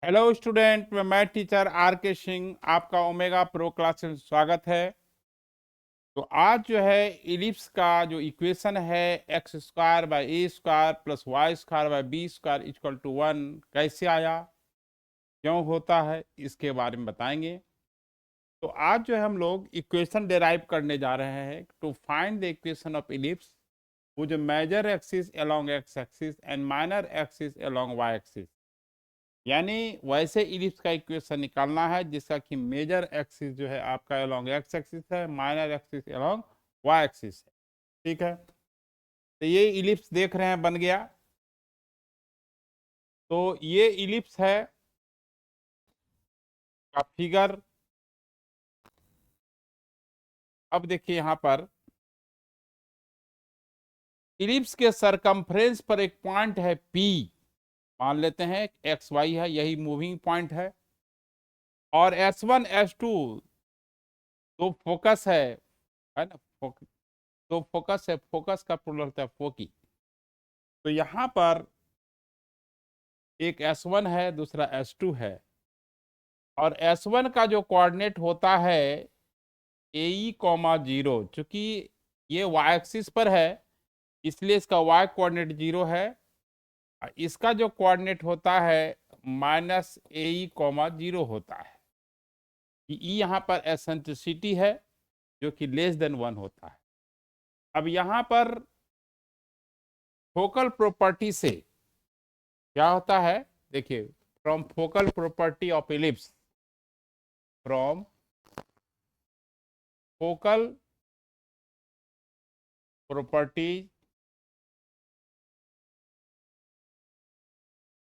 Hello student, मैं teacher are के सिंह आपका ओमेगा प्रो क्लास में स्वागत है। तो आज जो है इलिप्स का जो इक्वेशन है x square by a square plus y square by b square equal to 1 कैसे आया, क्यों होता है, इसके बारे में बताएंगे। तो आज जो है हम लोग इक्वेशन डेराइव करने जा रहे हैं to find the equation of ellipse with major axis along x axis and minor axis along y axis. यानी वैसे इलिप्स का इक्वेशन निकालना है जिसका कि मेजर एक्सिस जो है आपका अलोंग एक्स एक्सिस है, minor axis along y axis है। ठीक है, तो ये इलिप्स देख रहे हैं बन गया। तो ये इलिप्स है का फिगर। अब देखिए यहां पर इलिप्स के सरकमफ्रेंस पर एक पॉइंट है P, मान लेते हैं एक्स वाई है, यही मूविंग पॉइंट है। और S1 S2 तो फोकस है ना, तो फोकस है, फोकस का प्लूरल होता है फोकी। तो यहां पर एक S1 है, दूसरा S2 है। और S1 का जो कोऑर्डिनेट होता है AE कॉमा 0, चूंकि ये वाई एक्सिस पर है इसलिए इसका वाई कोऑर्डिनेट 0 है। इसका जो कोऑर्डिनेट होता है माइनस AE कॉमा 0 होता है। ई यहाँ पर एसेंट्रिसिटी है जो कि लेस देन 1 होता है। अब यहाँ पर फोकल प्रॉपर्टी से क्या होता है, देखिए, from focal property of ellipse, from focal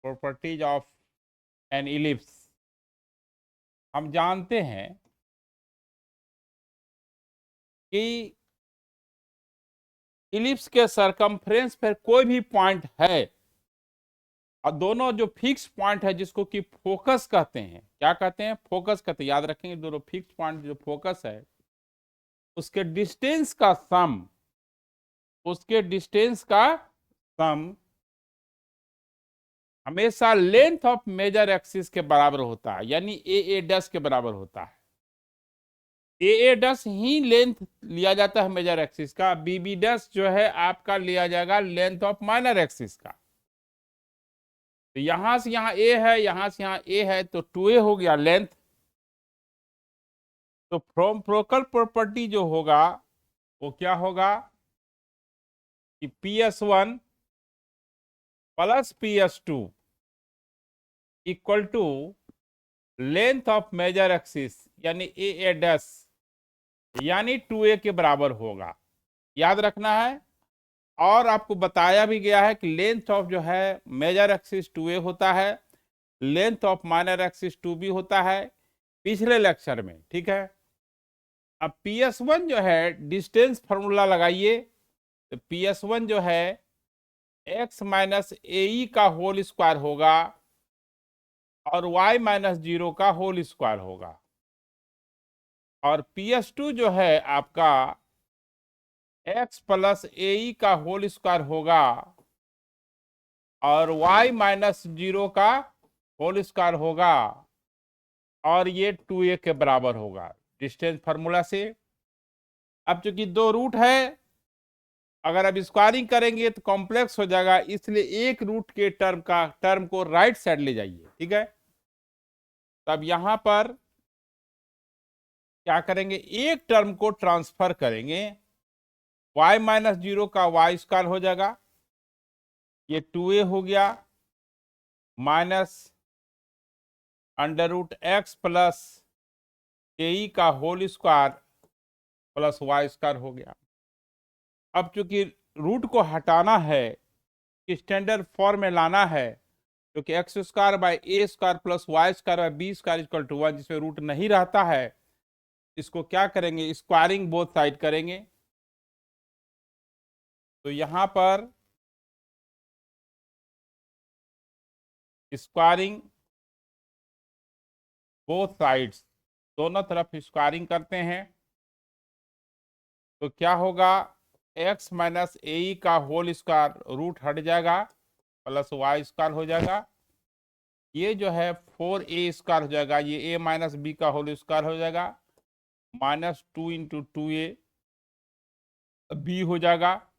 properties of N ellipse, हम जानते हैं कि इलिप्स के सरकमफ्रेंस पर कोई भी पॉइंट है और दोनों जो फिक्स पॉइंट है जिसको कि फोकस कहते हैं, क्या कहते हैं, फोकस कहते हैं, याद रखेंगे। दोनों फिक्स पॉइंट जो फोकस है उसके डिस्टेंस का सम, उसके डिस्टेंस का सम हमेशा लेंथ ऑफ मेजर एक्सिस के बराबर होता है, यानी ए डैश के बराबर होता है। ए डैश ही लेंथ लिया जाता है मेजर एक्सिस का, बी डैश जो है आपका लिया जाएगा लेंथ ऑफ माइनर एक्सिस का। तो यहां से यहां ए है, यहां से यहां ए है, तो 2a हो गया लेंथ। तो फ्रॉम फोकल प्रॉपर्टी जो होगा वो क्या होगा कि PS1 plus PS2 equal to length of major axis यानी ए डैश यानी 2a के बराबर होगा, याद रखना है। और आपको बताया भी गया है कि लेंथ ऑफ जो है मेजर एक्सिस 2a होता है, length of minor axis 2b होता है, पिछले लेक्चर में। ठीक है, अब PS1 जो है डिस्टेंस फॉर्मूला लगाइए। तो PS1 जो है x माइनस ए का होल स्क्वायर होगा और y माइनस 0 का होल स्क्वायर होगा। और PS2 जो है आपका x प्लस ए का होल स्क्वायर होगा और y माइनस 0 का होल स्क्वायर होगा और ये 2a के बराबर होगा डिस्टेंस फार्मूला से। अब चूंकि दो रूट है, अगर अब स्क्वायरिंग करेंगे तो कॉम्प्लेक्स हो जाएगा, इसलिए एक रूट के टर्म को राइट साइड ले जाइए। ठीक है, तब यहां पर क्या करेंगे, एक टर्म को ट्रांसफर करेंगे, y माइनस 0 का वाई स्क्वायर हो जाएगा, ये 2a हो गया, minus under root x plus a का whole square plus y square हो गया। अब चूंकि रूट को हटाना है, स्टैंडर्ड फॉर्म में लाना है, क्योंकि x square by a square plus y square by b square equal to 1, जिसमें रूट नहीं रहता है, इसको क्या करेंगे, स्क्वायरिंग बोथ साइड करेंगे। तो यहां पर स्क्वायरिंग बोथ साइड्स, दोनों तरफ स्क्वायरिंग करते हैं, तो क्या होगा, एक्स माइनस ए का होल स्क्वायर रूट हट जाएगा प्लस वाई स्क्वायर हो जाएगा, ये जो है 4a² हो जाएगा, ये a माइनस बी का होल स्क्वायर हो जाएगा, -2 इंटू 2a बी हो जाएगा,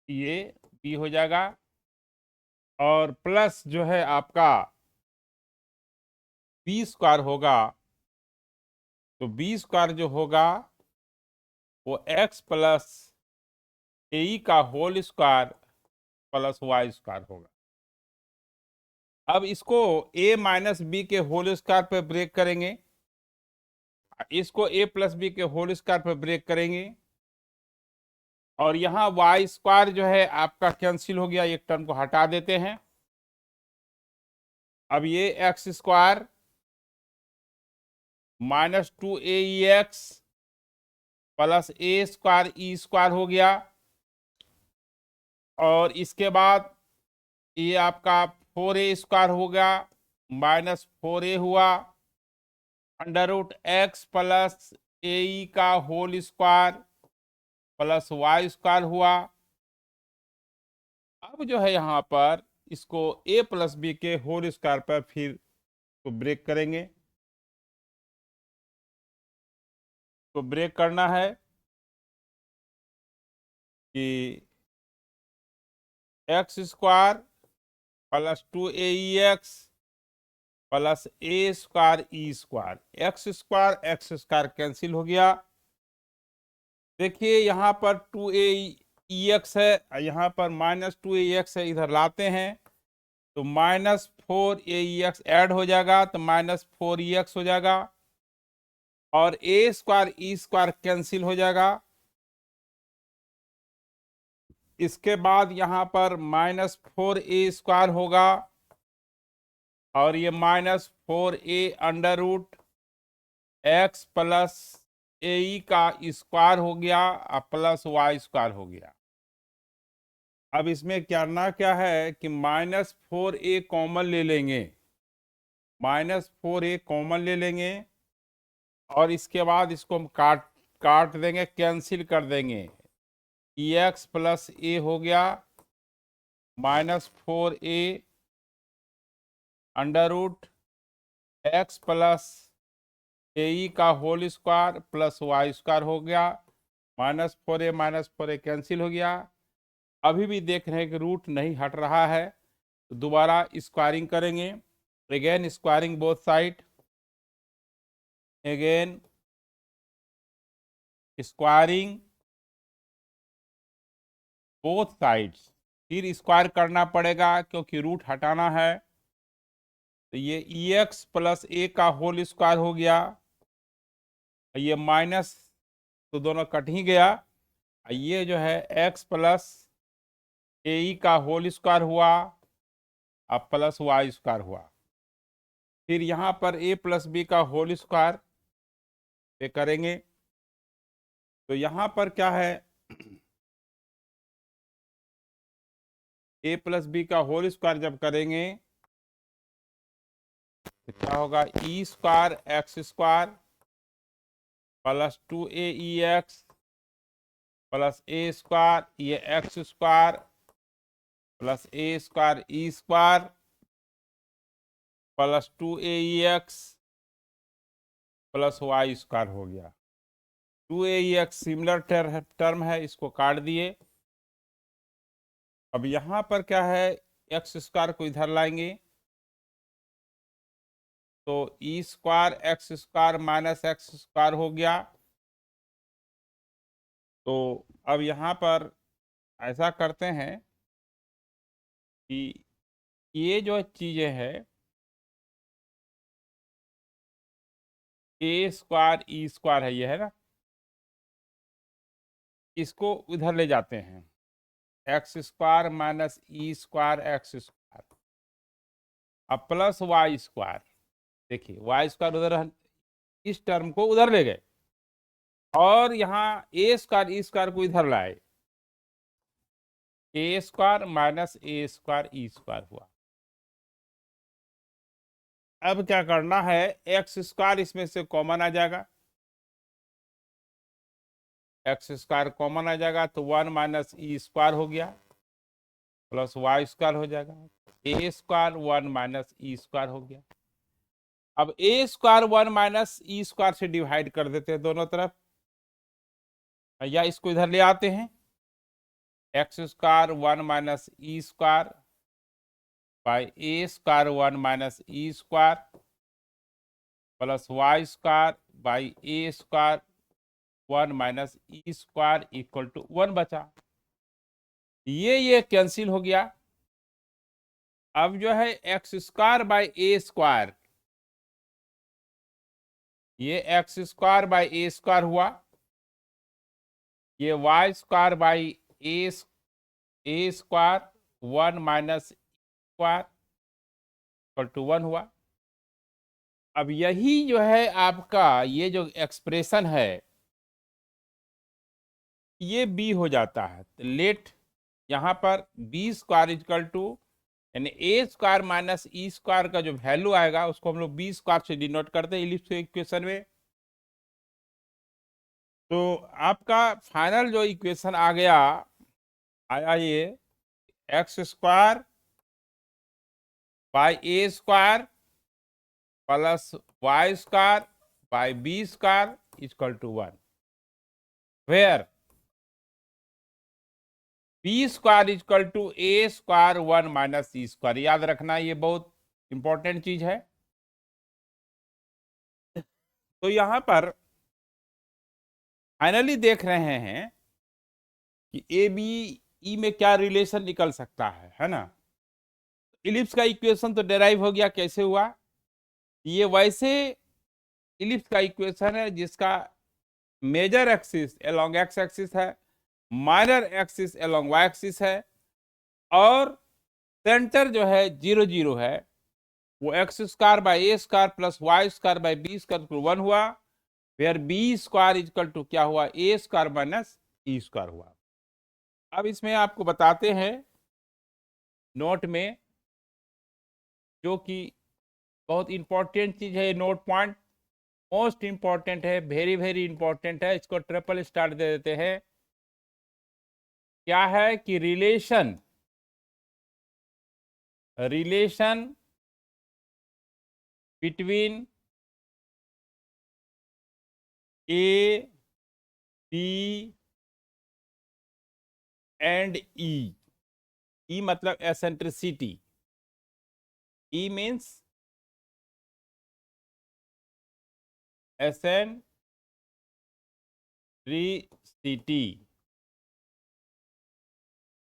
ये बी हो जाएगा, और प्लस जो है आपका b² होगा, तो b² जो होगा वो x प्लस ए का होल स्क्वायर प्लस y² होगा। अब इसको a माइनस बी के होल स्क्वायर पे ब्रेक करेंगे, इसको a प्लस बी के होल स्क्वायर पे ब्रेक करेंगे, और यहाँ y² जो है आपका कैंसिल हो गया, एक टर्म को हटा देते हैं। अब ये x² -2aex प्लस a² हो गया, और इसके बाद ये आपका 4a² हो गया, -4a हुआ, √x प्लस ए का होल स्क्वायर प्लस y² हुआ। अब जो है यहाँ पर इसको a प्लस बी के होल स्क्वायर पर फिर तो ब्रेक करेंगे, तो ब्रेक करना है कि x² plus 2aex plus a² e², x² cancel हो गया। देखिए यहाँ पर 2aex है, यहाँ पर -2aex है, इधर लाते हैं तो -4aex ऐड हो जाएगा, तो -4ex हो जाएगा, और a² e² कैंसिल हो जाएगा। इसके बाद यहाँ पर -4a² होगा, और ये -4a √x प्लस ए का स्क्वायर हो गया प्लस y² हो गया। अब इसमें करना क्या है कि -4a कॉमन ले लेंगे, -4a कॉमन ले लेंगे, और इसके बाद इसको हम काट देंगे, कैंसिल कर देंगे, ex प्लस a हो गया, -4a √x प्लस ए का होल स्क्वायर प्लस y² हो गया, -4a कैंसिल हो गया। अभी भी देख रहे हैं कि रूट नहीं हट रहा है, तो दोबारा स्क्वायरिंग करेंगे, again squaring both side, again squaring both sides, फिर स्क्वायर करना पड़ेगा क्योंकि रूट हटाना है। तो ये ex प्लस a का होल स्क्वायर हो गया, ये माइनस तो दोनों कट ही गया, ये जो है x प्लस ए का होल स्क्वायर हुआ अब प्लस y² हुआ। फिर यहाँ पर a प्लस बी का होल स्क्वायर पे करेंगे, तो यहाँ पर क्या है, a प्लस बी का होल स्क्वायर जब करेंगे तो क्या होगा, e² x² plus 2aex plus a², ये x² plus a² e² plus 2aex plus y² हो गया। 2aex सिमिलर टर्म है, इसको काट दिए। अब यहाँ पर क्या है, x² को इधर लाएंगे, तो e² x² माइनस x² हो गया। तो अब यहाँ पर ऐसा करते हैं कि ये जो चीजें है a² e² है, ये है ना, इसको उधर ले जाते हैं, x² माइनस e² x², अब प्लस y², देखिए y² उधर, इस टर्म को उधर ले गए, और यहाँ a² e² को इधर लाए, a² माइनस a² e² हुआ। अब क्या करना है, x² इसमें से कॉमन आ जाएगा, x² कॉमन आ जाएगा, तो 1 माइनस e² हो गया, प्लस वाई स्क्वायर हो जाएगा, ए स्क्वायर 1 माइनस ई स्क्वायर हो गया। अब ए स्क्वायर 1 माइनस ई स्क्वायर से डिवाइड कर देते हैं दोनों तरफ, या इसको इधर ले आते हैं, x square 1 minus e square by a square 1 minus e square plus y square by a square 1 minus e square equal to 1 बचा। ये कैंसिल हो गया। अब जो है x square by a square, ये x square by a square हुआ, ये y square by a square 1 minus square equal to 1 हुआ। अब यही जो है आपका ये जो एक्सप्रेशन है ये बी हो जाता है। तो लेट यहाँ पर बी स्क्वायर इक्वल टू यानी ए स्क्वायर माइनस ई स्क्वायर का जो वैल्यू आएगा उसको हम लोग बी स्क्वायर से डिनोट करते हैं इलिप्स इक्वेशन में। तो आपका फाइनल जो इक्वेशन आ गया आया ये x square by a square plus y square by b square equal to 1, where b square equal to a square 1 minus e square. याद रखना ये बहुत इंपॉर्टेंट चीज है। तो यहां पर फाइनली देख रहे हैं कि ए बी ई में क्या रिलेशन निकल सकता है ना। इलिप्स का इक्वेशन तो डेराइव हो गया, कैसे हुआ, ये वैसे इलिप्स का इक्वेशन है जिसका major axis along x axis है, minor axis along y axis है, और सेंटर जो है 0 0 है, वो x square by a square plus y square by b square 1 हुआ, फिर बी स्क्वायर इक्वल टू क्या हुआ, a square minus e square हुआ। अब इसमें आपको बताते हैं नोट में, जो कि बहुत इंपॉर्टेंट चीज है, नोट पॉइंट मोस्ट इंपॉर्टेंट है, वेरी वेरी इंपॉर्टेंट है, इसको ट्रिपल स्टार दे देते हैं। क्या है कि relation between a b and e मतलब एसेंट्रिसिटी, ई मीन्स एसेंट्रिसिटी।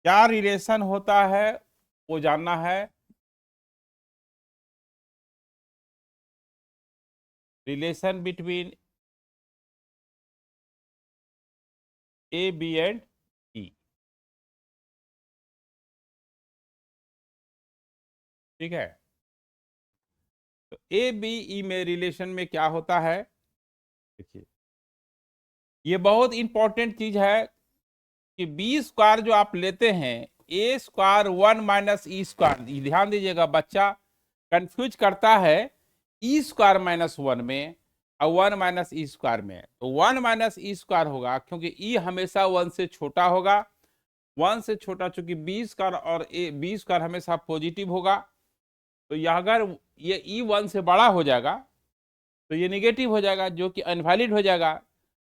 क्या रिलेशन होता है वो जानना है। Relation between a b and e, ठीक है। तो ए बी ई में रिलेशन में क्या होता है, देखिए ये बहुत इंपॉर्टेंट चीज है कि बी स्क्वायर जो आप लेते हैं, ए स्क्वायर 1 माइनस ई स्क्वायर, ध्यान दीजिएगा बच्चा कंफ्यूज करता है ई स्क्वायर माइनस 1 में और 1 माइनस ई स्क्वायर में। तो 1 माइनस ई स्क्वायर होगा क्योंकि ई हमेशा 1 से छोटा होगा, 1 से छोटा, चूंकि बी स्क्वायर और ए बी स्क्वायर हमेशा पॉजिटिव होगा। तो यह अगर ये ई 1 से बड़ा हो जाएगा तो ये निगेटिव हो जाएगा, जो कि अनवैलिड हो जाएगा।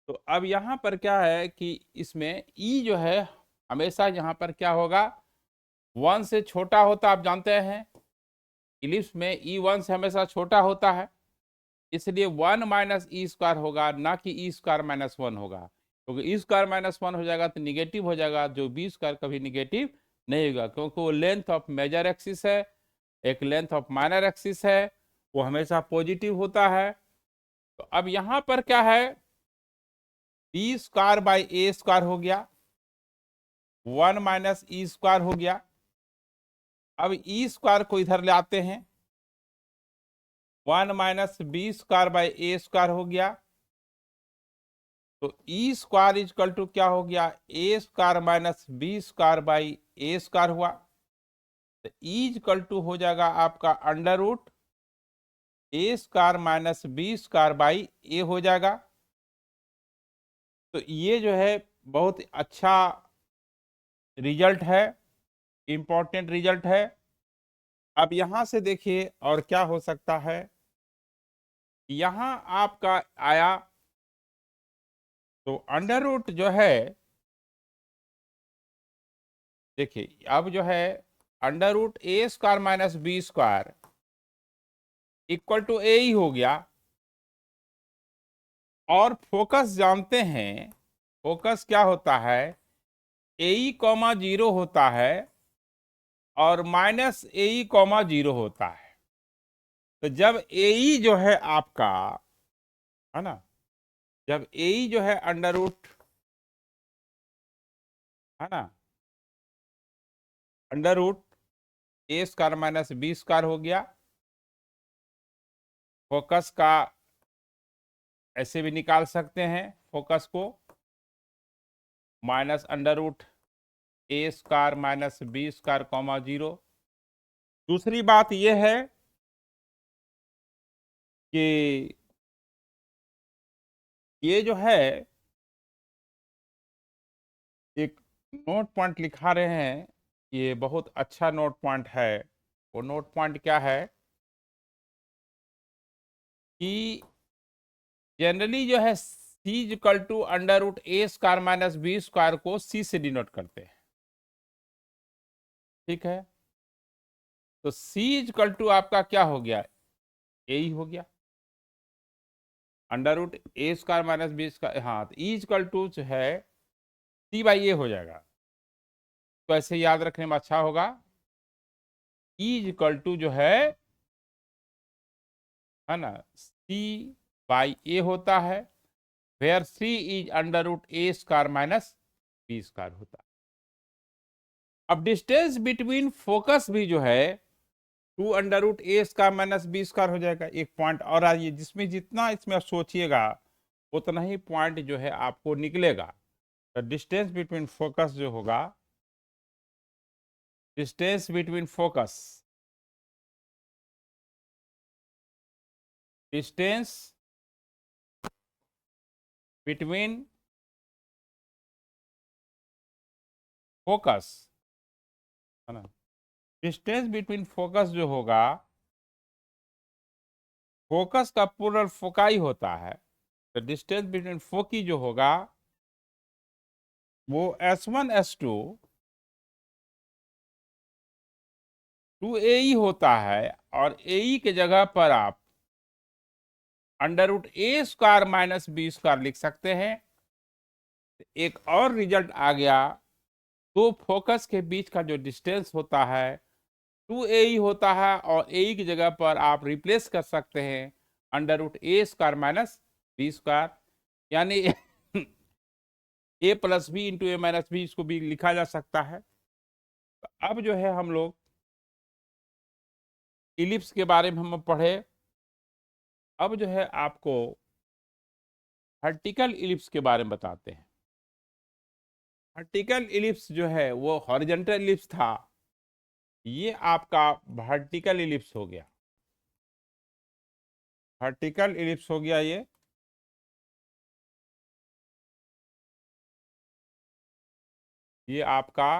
तो अब यहाँ पर क्या है कि इसमें ई जो है हमेशा यहाँ पर क्या होगा, 1 से छोटा होता, आप जानते हैं इलिप्स में ई 1 से हमेशा छोटा होता है, इसलिए 1 माइनस ई स्क्वायर होगा, ना कि ई स्क्वायर माइनस 1 होगा। क्योंकि ई स्क्वायर माइनस 1 हो जाएगा तो निगेटिव हो जाएगा, जो बी स्क्वायर कभी निगेटिव नहीं होगा, क्योंकि वो लेंथ ऑफ मेजर एक्सिस है, एक लेंथ ऑफ माइनर एक्सिस है, वो हमेशा पॉजिटिव होता है। तो अब यहाँ पर क्या है, b square by a square हो गया, 1 माइनस ई स्क्वायर हो गया। अब ई स्क्वायर को इधर ले आते हैं, 1 minus b square by a square हो गया। तो ई स्क्वायर इक्वल टू क्या हो गया, a square minus b square by a square हुआ। तो ई इक्वल टू हो जाएगा आपका under root a square minus b square by a हो जाएगा। तो ये जो है बहुत अच्छा रिजल्ट है इंपॉर्टेंट रिजल्ट है। अब यहां से देखिए और क्या हो सकता है, यहां आपका आया तो अंडर रूट जो है, देखिए अब जो है under root a square minus b square equal to a ही हो गया। और फोकस जानते हैं, फोकस क्या होता है, ए ई कॉमा जीरो होता है और माइनस ए ई कॉमा जीरो होता है। तो जब ए ई जो है आपका, है ना, जब ए ई जो है अंडर रूट, है ना, under root a square minus b square हो गया। फोकस का ऐसे भी निकाल सकते हैं, फोकस को minus under root a square minus b square comma zero. दूसरी बात यह है कि ये जो है एक नोट पॉइंट लिखा रहे हैं, ये बहुत अच्छा नोट पॉइंट है। वो नोट पॉइंट क्या है कि जनरली जो है सी equal to under root a square minus b square को सी से डिनोट करते हैं, ठीक है। तो सी इक्वल टू आपका क्या हो गया, ए ही हो गया, under root a square minus b square. हाँ, तो ई इक्वल टू जो है सी बाई ए हो जाएगा। तो ऐसे याद रखने में अच्छा होगा, ई इक्वल टू जो है ना, सी बाई ए होता है, where c is under root a square minus b square होता है। अब डिस्टेंस बिटवीन फोकस भी जो है two under root a square minus b square हो जाएगा। एक पॉइंट और आइए, जिसमें जितना इसमें आप सोचिएगा उतना ही पॉइंट जो है आपको निकलेगा। तो डिस्टेंस बिटवीन फोकस जो होगा, distance between focus, distance between focus, है ना, डिस्टेंस बिटवीन फोकस जो होगा, फोकस का प्लूरल फोकाई होता है। तो डिस्टेंस बिटवीन फोकी जो होगा वो S1 S2 टू ए ई होता है। और ए ई के जगह पर आप under root a square minus b square लिख सकते हैं। एक और रिजल्ट आ गया, दो फोकस के बीच का जो डिस्टेंस होता है टू ए ई होता है, और ए ई की जगह पर आप रिप्लेस कर सकते हैं under root a square minus b square, यानी ए प्लस बी इंटू ए माइनस बी, इसको भी लिखा जा सकता है। तो अब जो है हम लोग इलिप्स के बारे में हम पढ़े। अब जो है आपको वर्टिकल इलिप्स के बारे में बताते हैं। वर्टिकल इलिप्स जो है वो हॉरिजॉन्टल इलिप्स था, ये आपका वर्टिकल इलिप्स हो गया, वर्टिकल इलिप्स हो गया ये आपका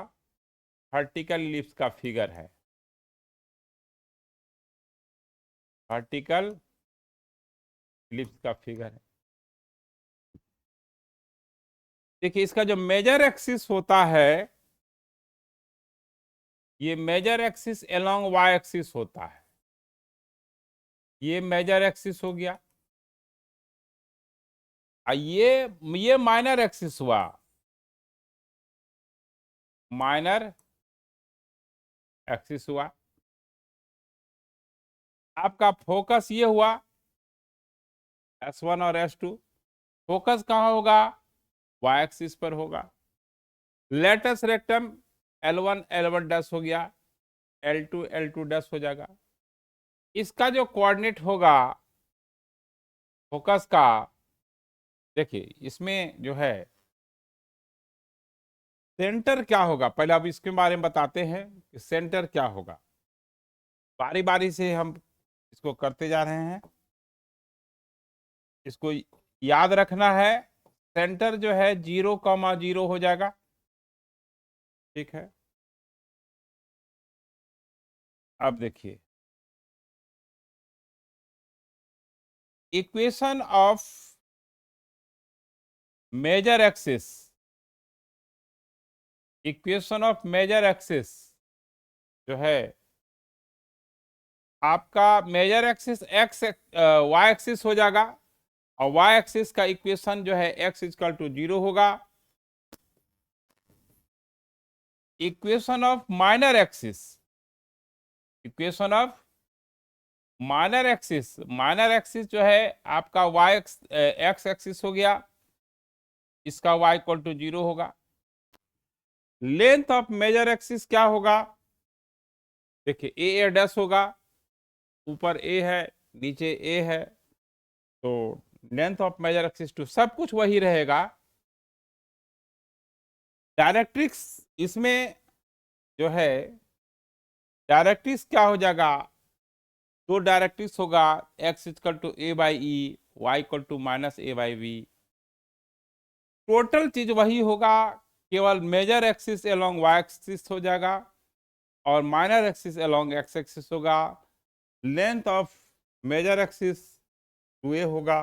वर्टिकल इलिप्स का फिगर है, वर्टिकल इलिप्स का फिगर है। देखिए इसका जो मेजर एक्सिस होता है, ये major axis along y axis होता है, ये मेजर एक्सिस हो गया। ये माइनर एक्सिस हुआ, माइनर एक्सिस हुआ। आपका फोकस ये हुआ S1 और S2। फोकस कहाँ होगा, वाई एक्सिस पर होगा। Latus rectum L1 L1 dash हो गया, L2 L2 डैश हो जाएगा। इसका जो कोऑर्डिनेट होगा फोकस का, देखिए इसमें जो है सेंटर क्या होगा, पहले अब इसके बारे में बताते हैं कि सेंटर क्या होगा। बारी बारी से हम इसको करते जा रहे हैं, इसको याद रखना है। सेंटर जो है 0,0 हो जाएगा, ठीक है। अब देखिए, equation of major axis, equation of major axis जो है आपका, major axis x y axis हो जाएगा, और वाई एक्सिस का इक्वेशन जो है एक्स इक्वल टू 0 होगा। Equation of minor axis, equation of minor axis, minor axis जो है आपका वाई एक्स एक्सिस हो गया, इसका y इक्वल टू 0 होगा। लेंथ ऑफ मेजर एक्सिस क्या होगा, देखिए ए डैश होगा, ऊपर ए है, नीचे ए है, तो length of major axis two सब कुछ वही रहेगा। डायरेक्ट्रिक्स इसमें जो है, डायरेक्ट्रिक्स क्या हो जाएगा, तो डायरेक्ट्रिक्स होगा x equal to a by e, y equal to minus a by v. Total चीज वही होगा, केवल major axis along y axis हो जाएगा और minor axis along x axis होगा। Length of major axis 2a होगा।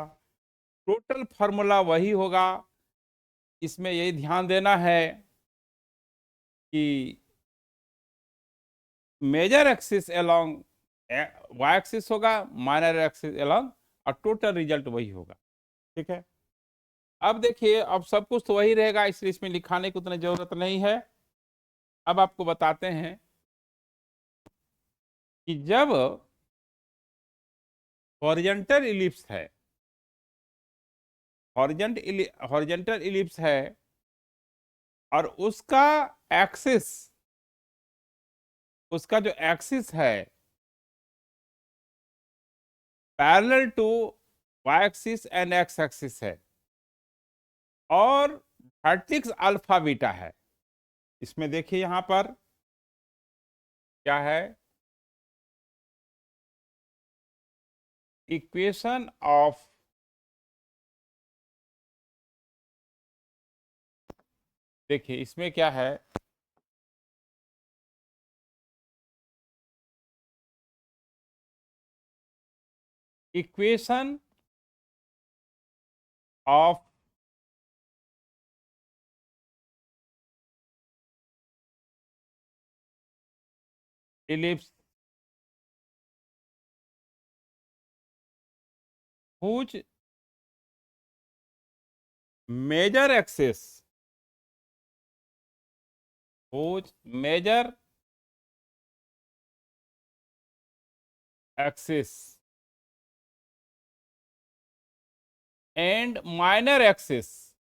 टोटल फार्मूला वही होगा। इसमें यही ध्यान देना है कि major axis along y axis होगा, माइनर एक्सिस अलोंग, और टोटल रिजल्ट वही होगा। ठीक है, अब देखिए, अब सब कुछ तो वही रहेगा, इसलिए इसमें लिखाने की उतनी जरूरत नहीं है। अब आपको बताते हैं कि जब हॉरिजॉन्टल इलिप्स है, हॉरिजॉन्टल इलिप्स है और उसका एक्सिस, उसका जो एक्सिस है parallel to y axis and x axis है, और वर्टेक्स अल्फा बीटा है। इसमें देखिए यहां पर क्या है, इक्वेशन ऑफ देखिए इसमें क्या है, equation of ellipse whose major axis, whose major axis and minor axis,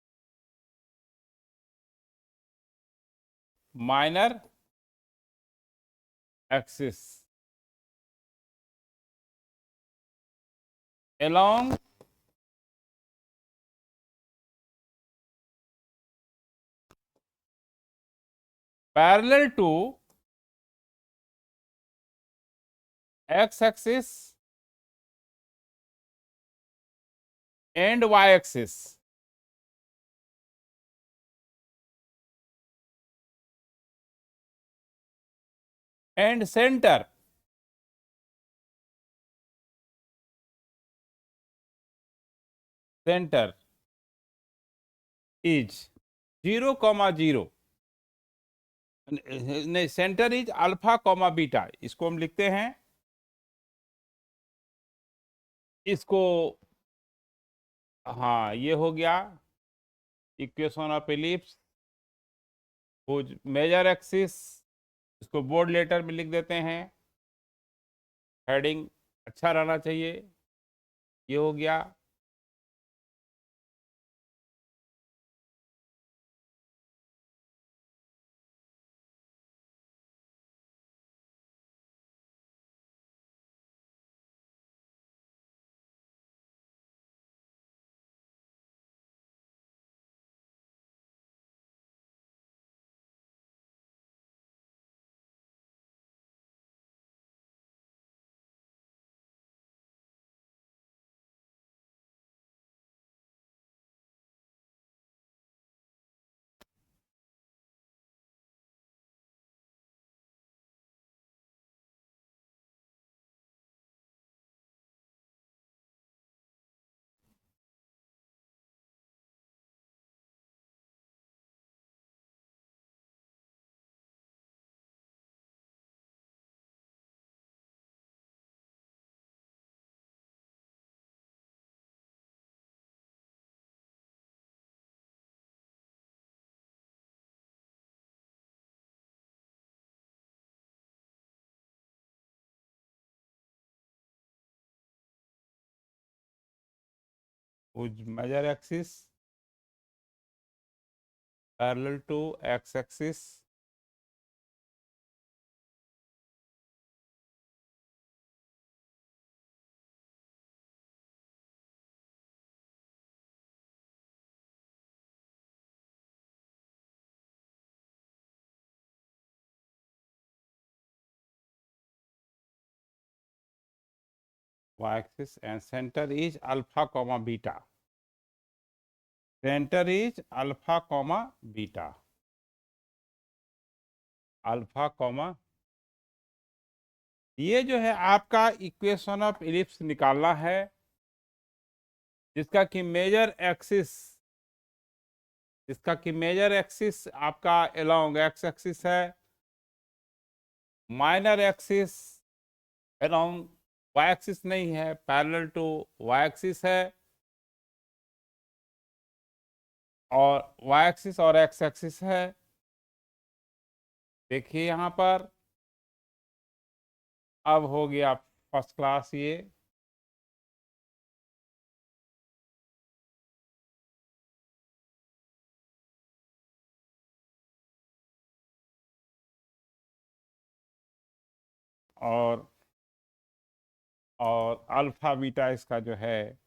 minor axis along parallel to x axis and y axis, and center is 0,0, नहीं, center is alpha comma beta, इसको हम लिखते हैं, इसको, हाँ ये हो गया equation of ellipse whose major axis. इसको बोर्ड लेटर में लिख देते हैं, हेडिंग अच्छा रहना चाहिए, ये हो गया। whose major axis parallel to x-axis y-axis and center is alpha comma beta. Center is alpha comma beta. Alpha comma, ये जो है आपका इक्वेशन ऑफ इलिप्स निकालना है, जिसका कि मेजर एक्सिस आपका अलोंग एक्स एक्सिस है, minor axis along y axis नहीं है, पैरेलल टू वाई एक्सिस है, और वाई एक्सिस और एक्स एक्सिस है। देखिए यहां पर अब हो गया फर्स्ट क्लास ये। और अल्फा बीटा इसका जो है,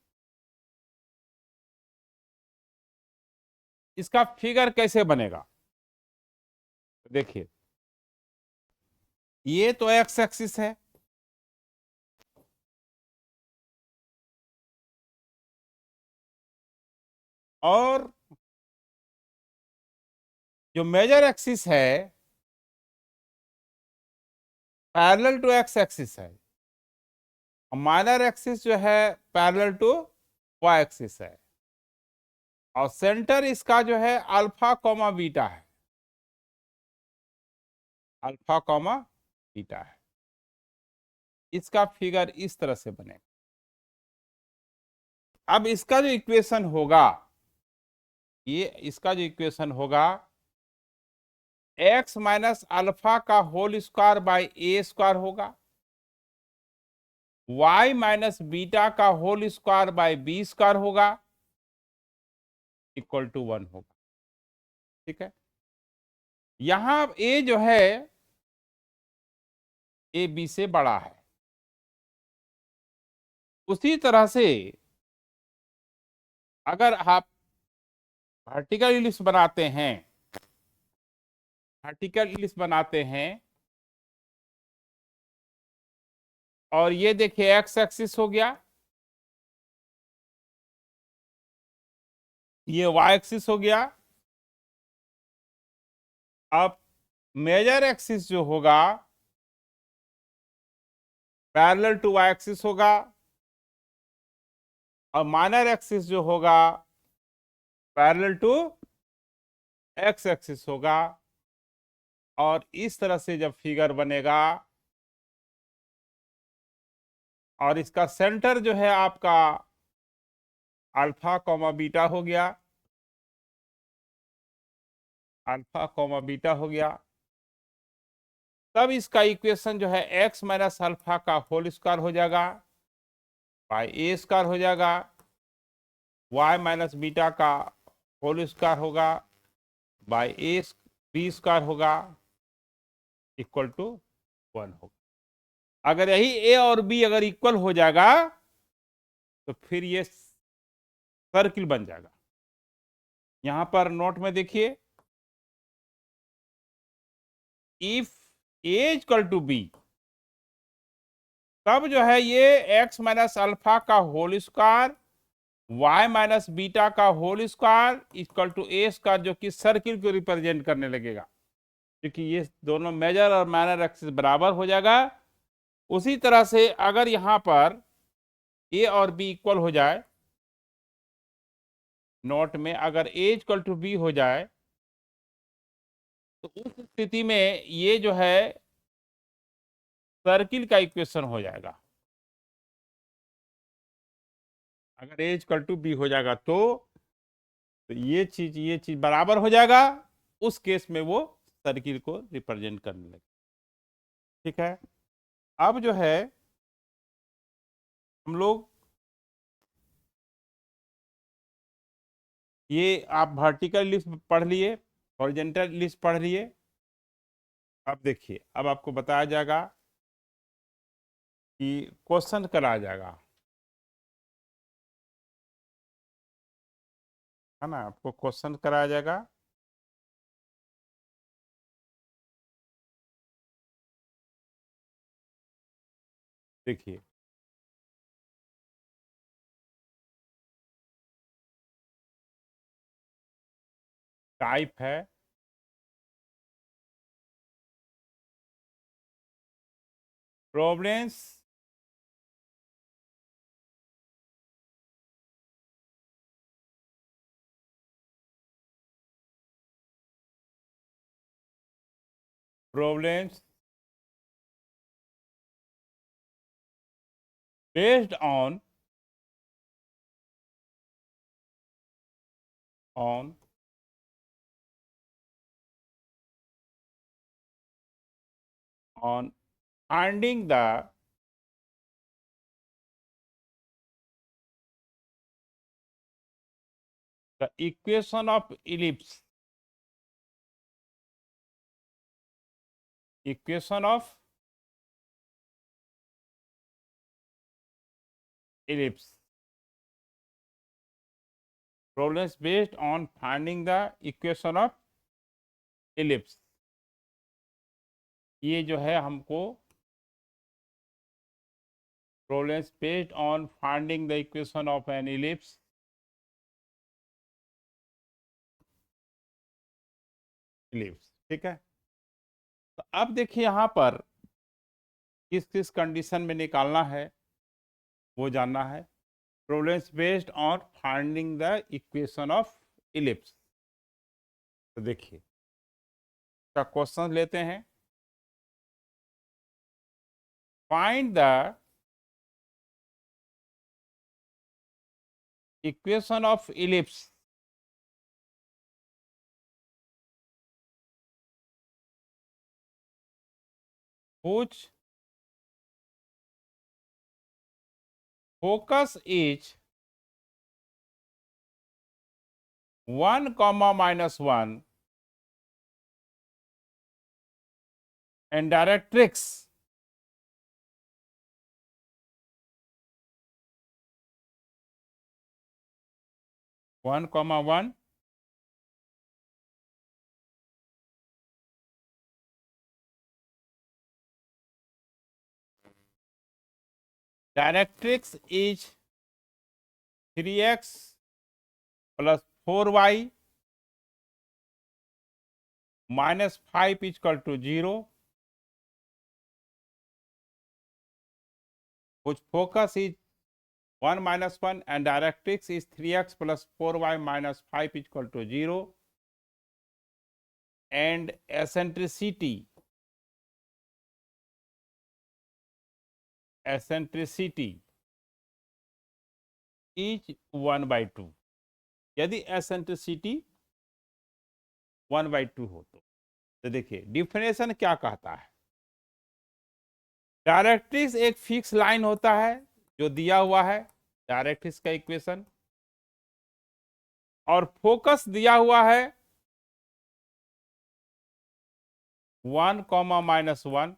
इसका फिगर कैसे बनेगा देखिए, ये तो एक्स एक्सिस है, और जो मेजर एक्सिस है पैरेलल टू एक्स एक्सिस है, माइनर एक्सिस जो है पैरेलल टू वाई एक्सिस है, और सेंटर इसका जो है अल्फा कॉमा बीटा है, अल्फा कॉमा बीटा है। इसका फिगर इस तरह से बनेगा। अब इसका जो इक्वेशन होगा, ये इसका जो इक्वेशन होगा, एक्स माइनस अल्फा का whole square by a square होगा, y माइनस बीटा का whole square by b square होगा, इक्वल टू 1 होगा। ठीक है, यहां a जो है ए बी से बड़ा है। उसी तरह से अगर आप वर्टिकल इलिप्स बनाते हैं, और ये देखिए एक्स एक्सिस हो गया, ये वाई एक्सिस हो गया। अब मेजर एक्सिस जो होगा पैरेलल टू वाई एक्सिस होगा, और माइनर एक्सिस जो होगा पैरेलल टू एक्स एक्सिस होगा। और इस तरह से जब फिगर बनेगा, और इसका सेंटर जो है आपका अल्फा कॉमा बीटा हो गया, अल्फा कॉमा बीटा हो गया, तब इसका इक्वेशन जो है एक्स माइनस अल्फा का होल स्क्वायर हो जाएगा बाई ए स्क्वायर हो जाएगा, वाई माइनस बीटा का होल स्क्वायर होगा बाई ए बी स्क्वायर होगा, इक्वल टू 1 होगा। अगर यही ए और बी अगर इक्वल हो जाएगा तो फिर ये सर्किल बन जाएगा। यहां पर नोट में देखिए, if a equal to b, तब जो है ये एक्स माइनस अल्फा का whole square, y minus beta का whole square equal to a square, जो कि सर्किल को रिप्रेजेंट करने लगेगा, क्योंकि ये दोनों मेजर और माइनर एक्सिस बराबर हो जाएगा। उसी तरह से अगर यहां पर ए और बी इक्वल हो जाए, नोट में अगर ए इक्वल टू बी हो जाए, तो उस स्थिति में ये जो है सर्किल का इक्वेशन हो जाएगा। अगर ए इक्वल टू बी हो जाएगा तो ये चीज बराबर हो जाएगा, उस केस में वो सर्किल को रिप्रेजेंट करने लगे। ठीक है, अब जो है हम लोग ये आप वर्टिकल लिस्ट पढ़ लिए, हॉरिजॉन्टल लिस्ट पढ़ लिए। अब देखिए, अब आपको बताया जाएगा कि क्वेश्चन कराया जाएगा, है ना, आपको क्वेश्चन कराया जाएगा। देखिए, टाइप है problems problems based on on finding the equation of ellipse, equation of ellipse, problems based on finding the equation of ellipse। ये जो है हमको problems based on finding the equation of an ellipse, ठीक है। तो अब देखिए यहाँ पर किस किस कंडीशन में निकालना है वो जानना है। Problems based on finding the equation of ellipse. तो देखिए का क्वेश्चन लेते हैं। Find the equation of ellipse whose focus is 1, -1 and directrix 1, 1 directrix is 3x plus 4y minus 5 is equal to 0, whose focus is 1, -1 and directrix is 3x plus 4y minus 5 is equal to 0, and eccentricity is 1/2। यदि eccentricity 1/2 हो तो देखिए definition क्या कहता है। Directrix एक fix line होता है जो दिया हुआ है, डायरेक्ट्रिक्स का इक्वेशन, और फोकस दिया हुआ है 1, -1,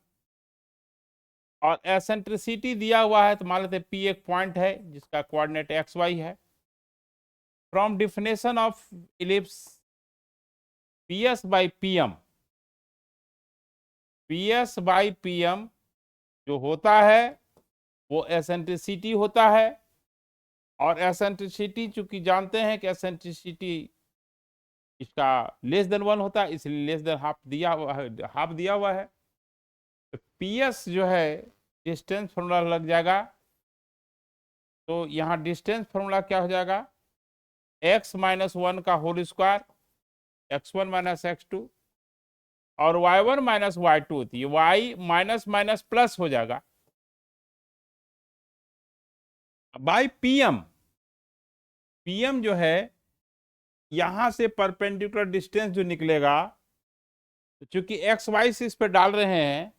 और एसेंट्रिसिटी दिया हुआ है तो मान लेते P एक पॉइंट है जिसका कोऑर्डिनेट XY है। From definition of ellipse PS by PM, PS by PM जो होता है वो एसेंट्रिसिटी होता है, और एसेंट्रिसिटी चूंकि जानते हैं कि एसेंट्रिसिटी इसका लेस देन 1 होता है, इसलिए लेस देन हाफ दिया हुआ है, हाफ दिया हुआ है। तो PS जो है डिस्टेंस फॉर्मूला लग जाएगा। तो यहाँ डिस्टेंस फॉर्मूला क्या हो जाएगा, x - 1 का होल स्क्वायर, x1 - x2, और y1 - y2 होती है, y माइनस माइनस प्लस हो जाएगा बाई PM। PM जो है यहां से परपेंडिकुलर डिस्टेंस जो निकलेगा, तो चूंकि एक्स वाई से इस पे डाल रहे हैं,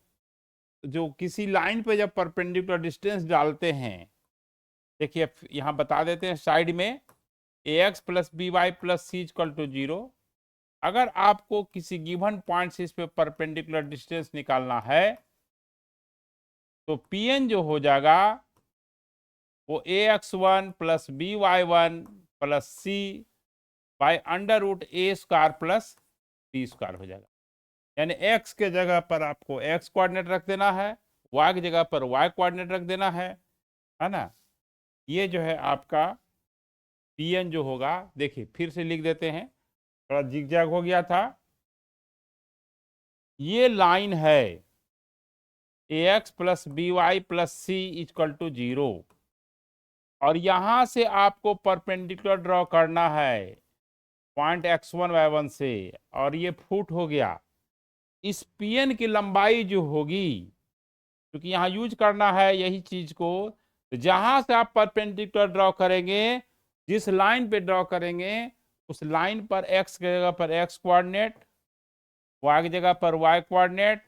जो किसी लाइन पे जब परपेंडिकुलर डिस्टेंस डालते हैं, देखिए यहां बता देते हैं साइड में, ax plus b y plus c equal to 0। अगर आपको किसी गिवन पॉइंट से इस पे परपेंडिकुलर डिस्टेंस निकालना है तो Pn जो हो जाएगा वो ax1 plus b y one plus c by under root a square plus b square हो जाएगा। यानी x के जगह पर आपको x कोऑर्डिनेट रख देना है, y की जगह पर y कोऑर्डिनेट रख देना है ना। ये जो है आपका Pn जो होगा, देखिए फिर से लिख देते हैं, थोड़ा जिगजैग हो गया था। ये लाइन है ax plus b y plus c equal to 0 और यहां से आपको परपेंडिकुलर ड्रॉ करना है पॉइंट x1 y1 से, और ये फुट हो गया। इस Pn की लंबाई जो होगी, क्योंकि यहाँ यूज करना है यही चीज को, तो जहां से आप परपेंडिकुलर ड्रॉ करेंगे, जिस लाइन पे ड्रॉ करेंगे उस लाइन पर x की जगह पर x कोऑर्डिनेट, y की जगह पर y coordinate,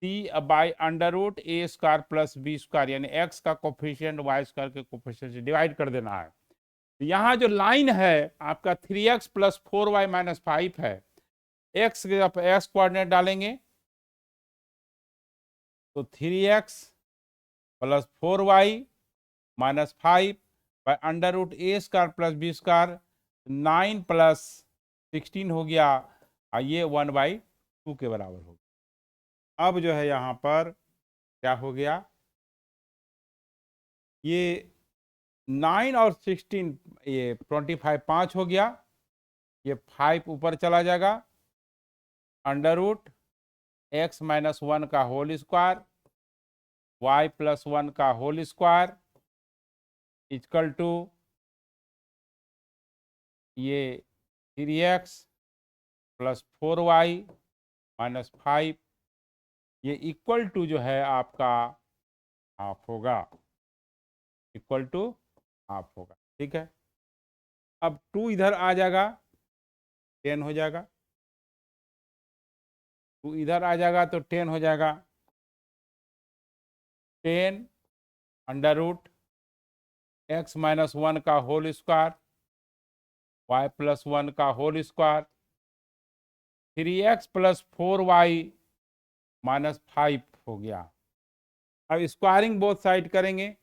c by under root a square plus b square, यानी x का कोफिशिएंट y स्क्वायर के कोफिशिएंट से डिवाइड कर देना है। तो यहाँ जो लाइन है आपका 3x प्लस 4y माइनस 5 है, x की जगह पर x कोऑर्डिनेट डालेंगे तो 3x plus 4y minus 5 by under root a square plus b square, 9 plus 16 हो गया, ये 1/2 के बराबर हो गया। अब जो है यहाँ पर क्या हो गया, ये 9 और 16, ये 25 5 हो गया, ये 5 ऊपर चला जाएगा, अंडर रूट x माइनस 1 का होल स्क्वायर y प्लस 1 का होल स्क्वायर इक्वल टू ये 3x प्लस 4y माइनस 5, ये इक्वल टू जो है आपका हाफ होगा, इक्वल टू हाफ होगा। ठीक है, अब 2 इधर आ जाएगा, 10 हो जाएगा, 2 इधर आ जाएगा तो 10 हो जाएगा, 10 अंडर रूट x माइनस 1 का होल स्क्वायर y प्लस 1 का whole square, 3x plus 4y minus 5 हो गया। अब स्क्वायरिंग बोथ साइड करेंगे,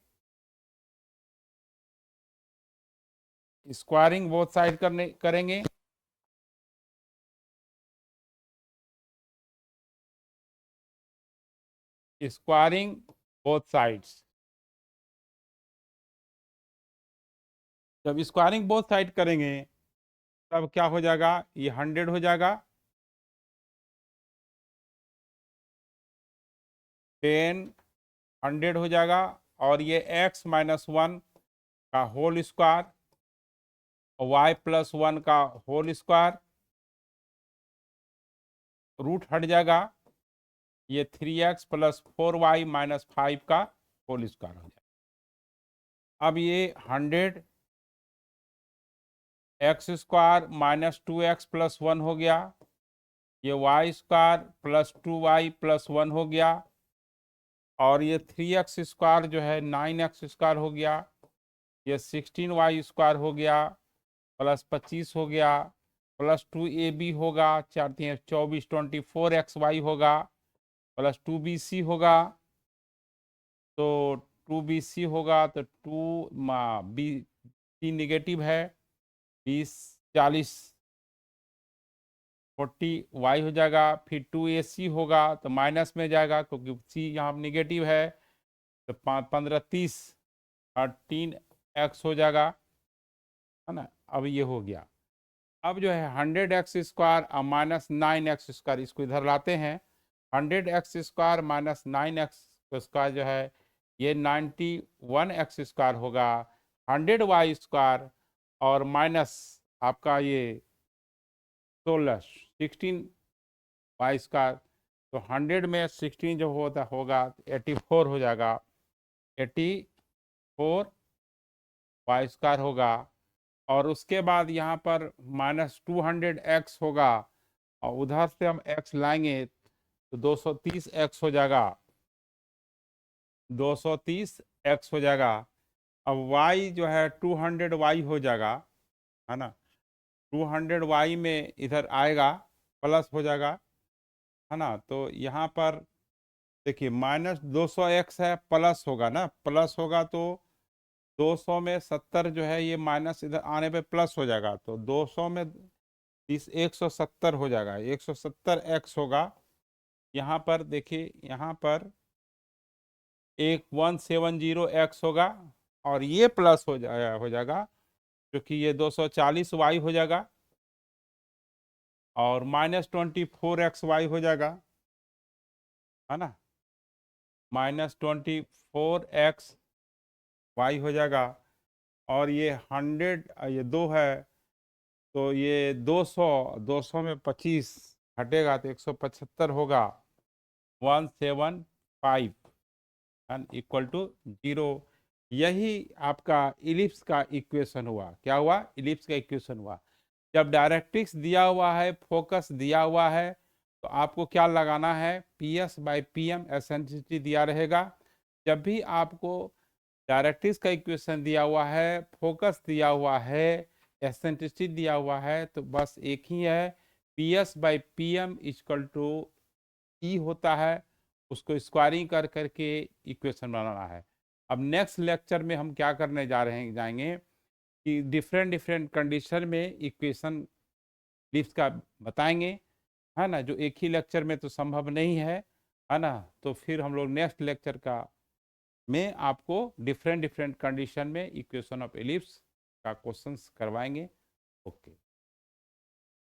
स्क्वायरिंग बोथ साइड करेंगे, स्क्वायरिंग बोथ साइड्स। जब स्क्वायरिंग बोथ साइड करेंगे तब क्या हो जाएगा, ये 100 हो जाएगा, 10 100 हो जाएगा, और ये x माइनस 1 का होल स्क्वायर और y प्लस 1 का होल स्क्वायर, रूट हट जाएगा, ये 3x प्लस 4y माइनस 5 का होल स्क्वायर हो जाएगा। अब ये 100 x square minus 2x plus 1 हो गया, ये y square plus 2y plus 1 हो गया, और ये 3x स्क्वायर जो है 9x स्क्वायर हो गया, ये 16y स्क्वायर हो गया, प्लस 25 हो गया, प्लस 2ab होगा, 4 3 24 24xy होगा, प्लस 2bc होगा, तो 2bc होगा तो 2 निगेटिव है, 20 40 40 y हो जाएगा, फिर 2ac होगा तो माइनस में जाएगा क्योंकि c यहाँ निगेटिव है, तो 15 30 और 3x हो जाएगा, है ना। अब ये हो गया। अब जो है 100x स्क्वायर और माइनस 9x स्क्वायर, इसको इधर लाते हैं, 100x square minus 9x square जो है ये 91x स्क्वायर होगा, 100y स्क्वायर और माइनस आपका ये 16y स्क्वायर, तो 100 में 16 जो होगा 84 हो जाएगा, 84 y स्क्वायर होगा, और उसके बाद यहाँ पर माइनस 200x होगा, और उधर से हम x लाएंगे तो 230x हो जाएगा, 230x हो जाएगा। अब y जो है 200y हो जाएगा, है ना। 200y में इधर आएगा, प्लस हो जाएगा, है ना। तो यहाँ पर देखिए -200x है, प्लस होगा ना, प्लस होगा तो 200 में 70 जो है ये माइनस इधर आने पे प्लस हो जाएगा, तो 200 में इस 170 हो जाएगा, 170x होगा। यहाँ पर देखिए, यहाँ पर एक 170x होगा, और ये प्लस हो जाएगा क्योंकि ये 240y हो जाएगा, और -24xy हो जाएगा, है ना। -24xy हो जाएगा, और ये 100, ये 2 है, तो ये 200 में 25 हटेगा तो 175 होगा, 175 एंड इक्वल टू 0। यही आपका इलिप्स का इक्वेशन हुआ। क्या हुआ? इलिप्स का इक्वेशन हुआ। जब डायरेक्ट्रिक्स दिया हुआ है, फोकस दिया हुआ है, तो आपको क्या लगाना है? PS/PM एसेंट्रिसिटी दिया रहेगा। जब भी आपको डायरेक्ट्रिक्स का इक्वेशन दिया हुआ है, फोकस दिया हुआ है, एसेंट्रिसिटी दिया हुआ है, तो बस एक ही है, PS/PM इक्वल टू ई होता है, उसको स्क्वायरिंग कर करके इक्वेशन बनाना है। अब नेक्स्ट लेक्चर में हम क्या करने जाएंगे कि डिफरेंट डिफरेंट कंडीशन में इक्वेशन लिफ्ट का बताएंगे, है ना, जो एक ही लेक्चर में तो संभव नहीं है ना। तो फिर हम लोग नेक्स्ट लेक्चर का में आपको डिफरेंट डिफरेंट कंडीशन में इक्वेशन ऑफ एलिप्स का क्वेश्चंस करवाएंगे। ओके।